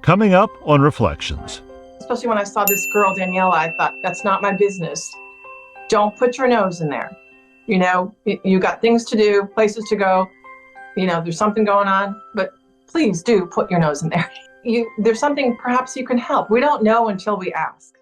Coming up on Reflections. Especially when I saw this girl, Daniela, I thought, that's not my business. Don't put your nose in there. You know, you got things to do, places to go. You know, there's something going on, but please do put your nose in there. There's something perhaps you can help. We don't know until we ask.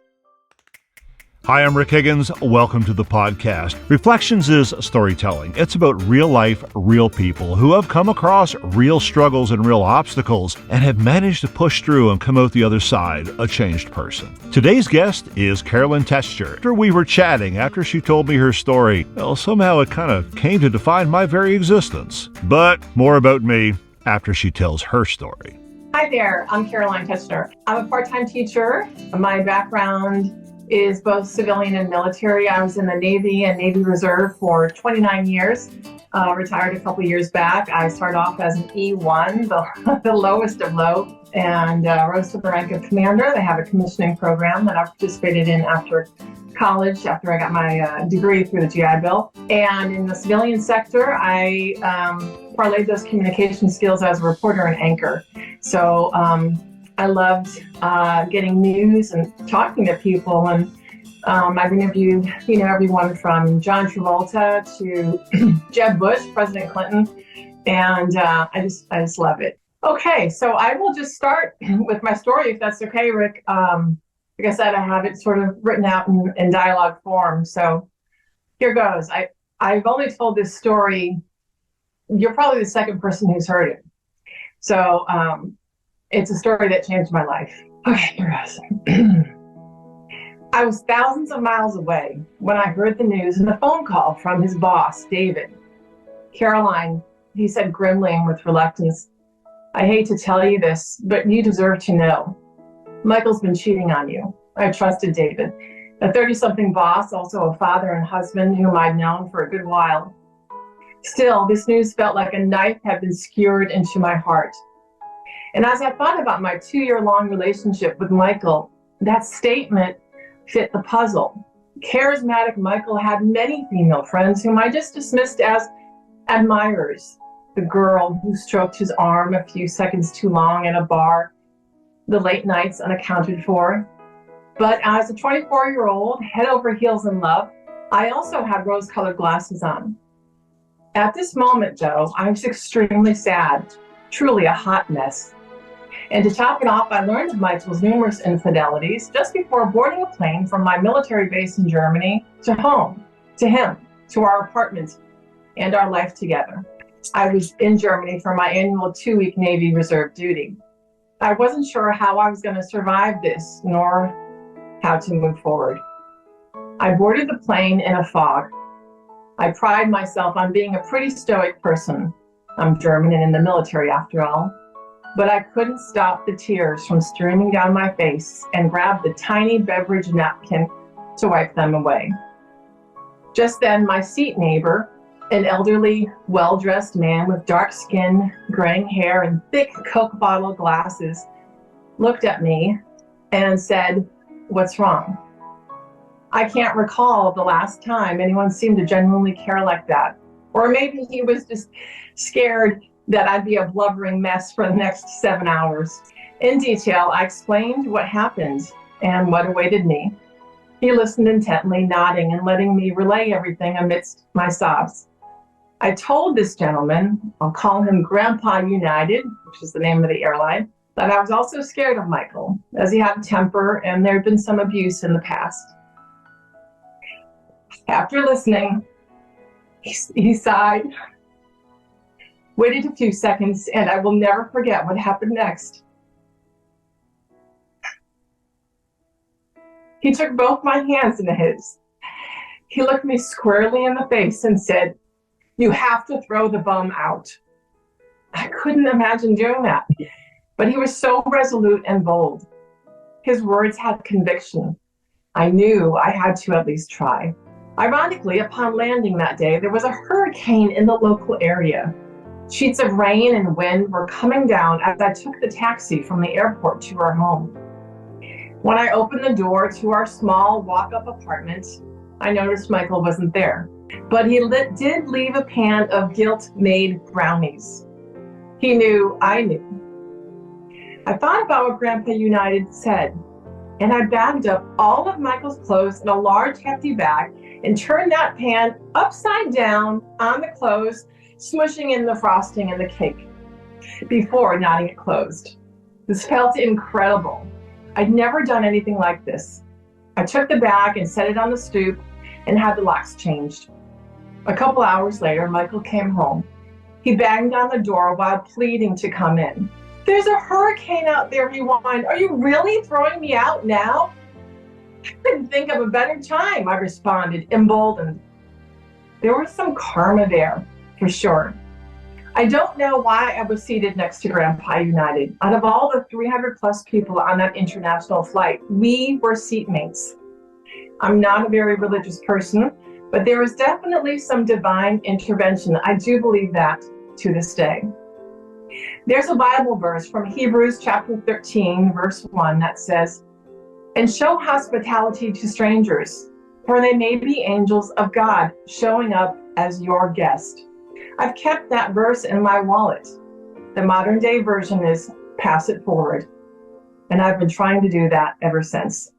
Hi, I'm Rick Higgins. Welcome to the podcast. Reflections is storytelling. It's about real life, real people who have come across real struggles and real obstacles and have managed to push through and come out the other side a changed person. Today's guest is Tetschner. After we were chatting, after she told me her story, well, somehow it kind of came to define my very existence. But more about me after she tells her story. Hi there, I'm Tetschner. I'm a part-time teacher. My background is both civilian and military. I was in the Navy and Navy Reserve for 29 years, retired a couple years back. I started off as an E1, the lowest of low, and rose to the rank of commander. They have a commissioning program that I participated in after college, after I got my degree through the GI Bill. And in the civilian sector, I parlayed those communication skills as a reporter and anchor. So I loved getting news and talking to people, and I've interviewed, everyone from John Travolta to Jeb Bush, President Clinton, and I just love it. Okay, so I will just start with my story, if that's okay, Rick. Like I said, I have it sort of written out in dialogue form, so here goes. I've only told this story. You're probably the second person who's heard it, so it's a story that changed my life. Okay, here goes. I was thousands of miles away when I heard the news and a phone call from his boss, David. Caroline, he said grimly and with reluctance, I hate to tell you this, but you deserve to know. Michael's been cheating on you. I trusted David, a 30-something boss, also a father and husband whom I'd known for a good while. Still, this news felt like a knife had been skewered into my heart. And as I thought about my 2-year-long relationship with Michael, that statement fit the puzzle. Charismatic Michael had many female friends whom I just dismissed as admirers. The girl who stroked his arm a few seconds too long at a bar, the late nights unaccounted for. But as a 24-year-old, head over heels in love, I also had rose-colored glasses on. At this moment, Joe, I was extremely sad, truly a hot mess. And to top it off, I learned of Michael's numerous infidelities just before boarding a plane from my military base in Germany to home, to him, to our apartment, and our life together. I was in Germany for my annual 2-week Navy Reserve duty. I wasn't sure how I was going to survive this, nor how to move forward. I boarded the plane in a fog. I pride myself on being a pretty stoic person. I'm German and in the military after all. But I couldn't stop the tears from streaming down my face and grabbed the tiny beverage napkin to wipe them away. Just then, my seat neighbor, an elderly, well-dressed man with dark skin, graying hair, and thick Coke bottle glasses, looked at me and said, "What's wrong?" I can't recall the last time anyone seemed to genuinely care like that. Or maybe he was just scared that I'd be a blubbering mess for the next 7 hours. In detail, I explained what happened and what awaited me. He listened intently, nodding and letting me relay everything amidst my sobs. I told this gentleman, I'll call him Grandpa United, which is the name of the airline, that I was also scared of Michael, as he had a temper and there had been some abuse in the past. After listening, he sighed, waited a few seconds, and I will never forget what happened next. He took both my hands into his. He looked me squarely in the face and said, "You have to throw the bum out." I couldn't imagine doing that, but he was so resolute and bold. His words had conviction. I knew I had to at least try. Ironically, upon landing that day, there was a hurricane in the local area. Sheets of rain and wind were coming down as I took the taxi from the airport to our home. When I opened the door to our small walk-up apartment, I noticed Michael wasn't there, but he did leave a pan of guilt-made brownies. He knew I knew. I thought about what Grandpa United said, and I bagged up all of Michael's clothes in a large, hefty bag and turned that pan upside down on the clothes, smushing in the frosting and the cake before knotting it closed. This felt incredible. I'd never done anything like this. I took the bag and set it on the stoop and had the locks changed. A couple hours later, Michael came home. He banged on the door while pleading to come in. "There's a hurricane out there," he whined. "Are you really throwing me out now?" "I couldn't think of a better time," I responded, emboldened. There was some karma there, for sure. I don't know why I was seated next to Grandpa United. Out of all the 300 plus people on that international flight, we were seatmates. I'm not a very religious person, but there was definitely some divine intervention. I do believe that to this day. There's a Bible verse from Hebrews chapter 13, verse 1 that says, "And show hospitality to strangers, for they may be angels of God showing up as your guest." I've kept that verse in my wallet. The modern day version is pass it forward. And I've been trying to do that ever since.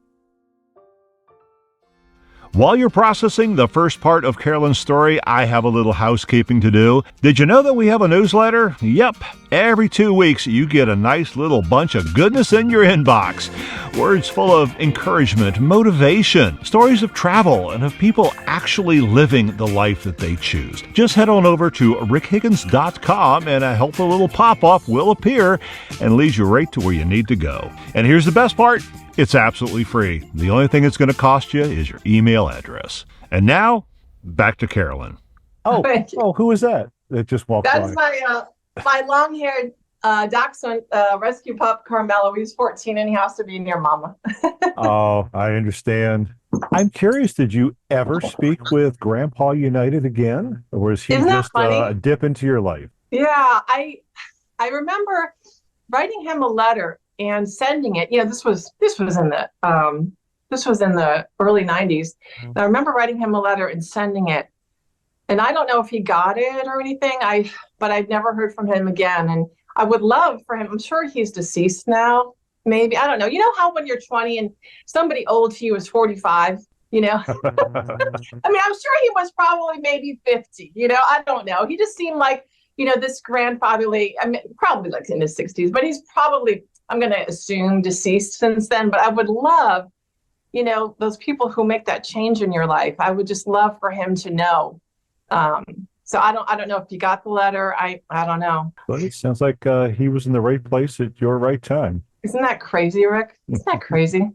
While you're processing the first part of Carolyn's story, I have a little housekeeping to do. Did you know that we have a newsletter? Yep. Every 2 weeks, you get a nice little bunch of goodness in your inbox. Words full of encouragement, motivation, stories of travel, and of people actually living the life that they choose. Just head on over to rickhiggins.com and a helpful little pop-up will appear and lead you right to where you need to go. And here's the best part. It's absolutely free. The only thing it's going to cost you is your email address. And now, back to Carolyn. Oh, who is that? That just walked by. That's my long-haired dachshund rescue pup, Carmelo. He's 14 and he has to be near Mama. Oh, I understand. I'm curious, did you ever speak with Grandpa United again? Or was he Isn't that just funny? a dip into your life? Yeah, I remember writing him a letter and sending it. This was in the early 90s. And I remember writing him a letter and sending it. And I don't know if he got it or anything. But I'd never heard from him again. And I would love for him. I'm sure he's deceased now. Maybe, I don't know. You know how when you're 20 and somebody old to you is 45, I mean, I'm sure he was probably maybe 50, I don't know. He just seemed like, this grandfatherly, probably like in his 60s, but he's probably, I'm going to assume, deceased since then. But I would love, those people who make that change in your life, I would just love for him to know. So I don't know if you got the letter. I don't know. But it sounds like he was in the right place at your right time. Isn't that crazy, Rick? Isn't that crazy?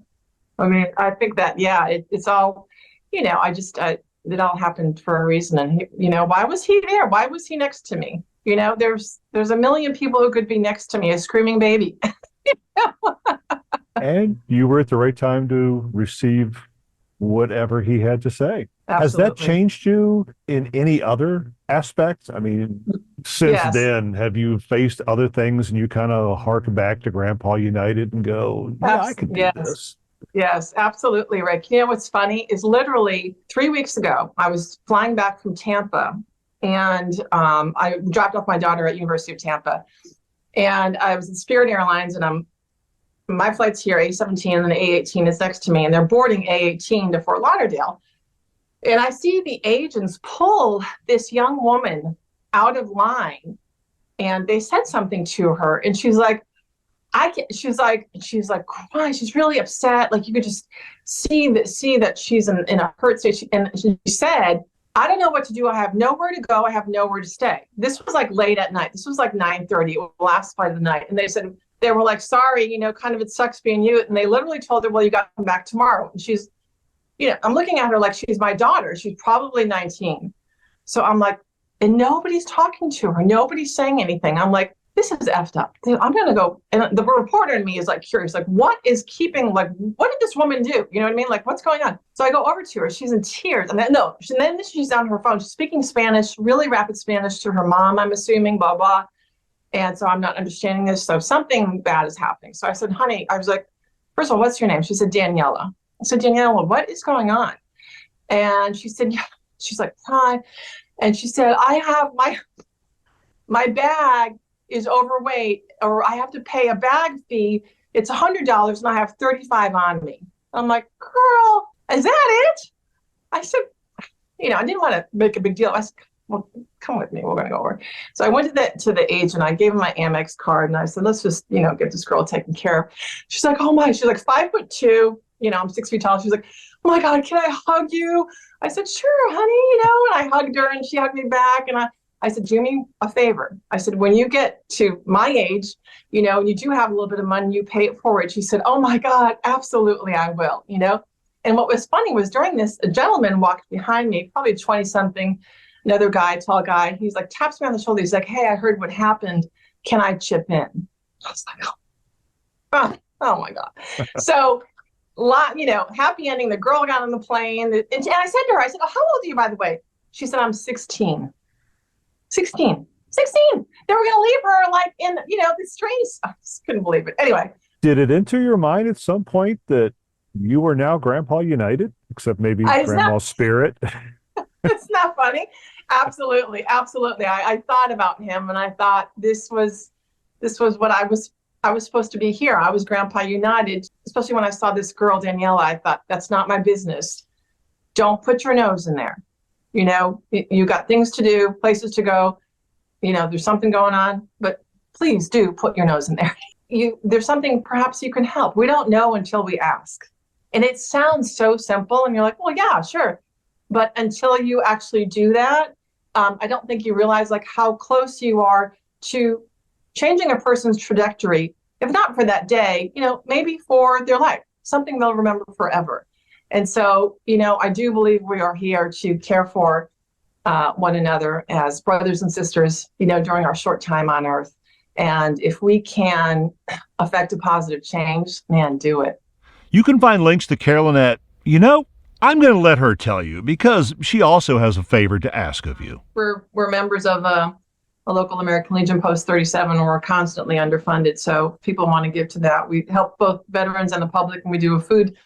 I mean, I think that, yeah, it's all, it all happened for a reason. And, why was he there? Why was he next to me? There's a million people who could be next to me, a screaming baby. And you were at the right time to receive whatever he had to say. Absolutely. Has that changed you in any other aspect? I mean, since Yes. then, have you faced other things and you kind of hark back to Grandpa United and go, yeah, I could do this? Yes, absolutely, Rick. What's funny is literally 3 weeks ago, I was flying back from Tampa and I dropped off my daughter at University of Tampa. And I was at Spirit Airlines and my flight's here, A17, and then the A18 is next to me, and they're boarding A18 to Fort Lauderdale. And I see the agents pull this young woman out of line, and they said something to her, and she's like, she's crying. She's really upset. Like you could just see that she's in a hurt state. And she said, "I don't know what to do. I have nowhere to go. I have nowhere to stay." This was like late at night. This was like 9:30. It was the last flight of the night. And they were like, "Sorry, kind of it sucks being you." And they literally told her, "Well, you got to come back tomorrow." And she's, I'm looking at her like she's my daughter. She's probably 19. So I'm like, and nobody's talking to her. Nobody's saying anything. I'm like, this is effed up. I'm going to go. And the reporter in me is like curious, like what did this woman do? You know what I mean? Like what's going on? So I go over to her. She's in tears. And then she's on her phone. She's speaking Spanish, really rapid Spanish to her mom, I'm assuming, blah, blah. And so I'm not understanding this. So something bad is happening. So I said, honey, I was like, first of all, what's your name? She said, Daniela. I said, Daniela, what is going on? And she said, yeah. She's like, hi. And she said, I have my bag is overweight or I have to pay a bag fee. It's $100 and I have 35 on me. I'm like, girl, is that it? I said, I didn't want to make a big deal. I said, well, come with me. We're going to go over. So I went to the agent. I gave him my Amex card and I said, let's just, get this girl taken care of. She's like, oh my, she's like 5'2". I'm 6 feet tall. She's like, oh my God, can I hug you? I said, sure, honey, and I hugged her and she hugged me back. And I said, do me a favor. I said, when you get to my age, and you do have a little bit of money, you pay it forward. She said, oh my God, absolutely, I will, And what was funny was during this, a gentleman walked behind me, probably 20-something, another guy, tall guy. He's like, taps me on the shoulder. He's like, hey, I heard what happened. Can I chip in? I was like, oh my God. So, happy ending. The girl got on the plane. And I said to her, oh, how old are you, by the way? She said, I'm 16. 16. They were going to leave her like in, the streets. I just couldn't believe it. Anyway. Did it enter your mind at some point that you were now Grandpa United, except maybe Grandma's spirit? It's not funny. Absolutely. I thought about him and I thought this was what I was supposed to be here. I was Grandpa United, especially when I saw this girl, Daniela. I thought, that's not my business. Don't put your nose in there. You got things to do, places to go. There's something going on, but please do put your nose in there. There's something perhaps you can help. We don't know until we ask. And it sounds so simple and you're like, well, yeah, sure. But until you actually do that, I don't think you realize like how close you are to changing a person's trajectory, if not for that day, maybe for their life, something they'll remember forever. And so, I do believe we are here to care for one another as brothers and sisters, during our short time on earth. And if we can affect a positive change, man, do it. You can find links to Carolyn at, I'm going to let her tell you because she also has a favor to ask of you. We're members of a local American Legion Post 37, and we're constantly underfunded. So if people want to give to that. We help both veterans and the public, and we do a food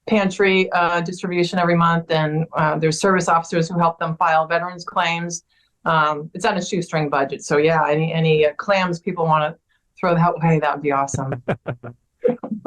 pantry distribution every month. And there's service officers who help them file veterans claims. It's on a shoestring budget. So yeah, any clams people want to throw that way, that would be awesome.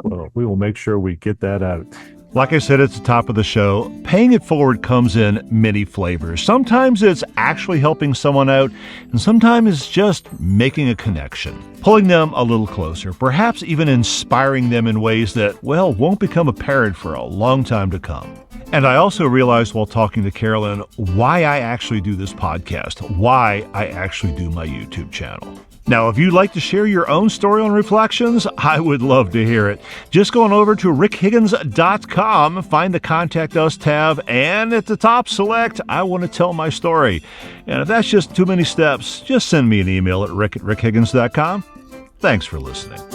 Well, we will make sure we get that out. Like I said at the top of the show, paying it forward comes in many flavors. Sometimes it's actually helping someone out, and sometimes it's just making a connection, pulling them a little closer, perhaps even inspiring them in ways that, won't become apparent for a long time to come. And I also realized while talking to Carolyn why I actually do this podcast, why I actually do my YouTube channel. Now, if you'd like to share your own story on Reflections, I would love to hear it. Just go on over to rickhiggins.com, find the Contact Us tab, and at the top, select I want to tell my story. And if that's just too many steps, just send me an email at rick@rickhiggins.com. Thanks for listening.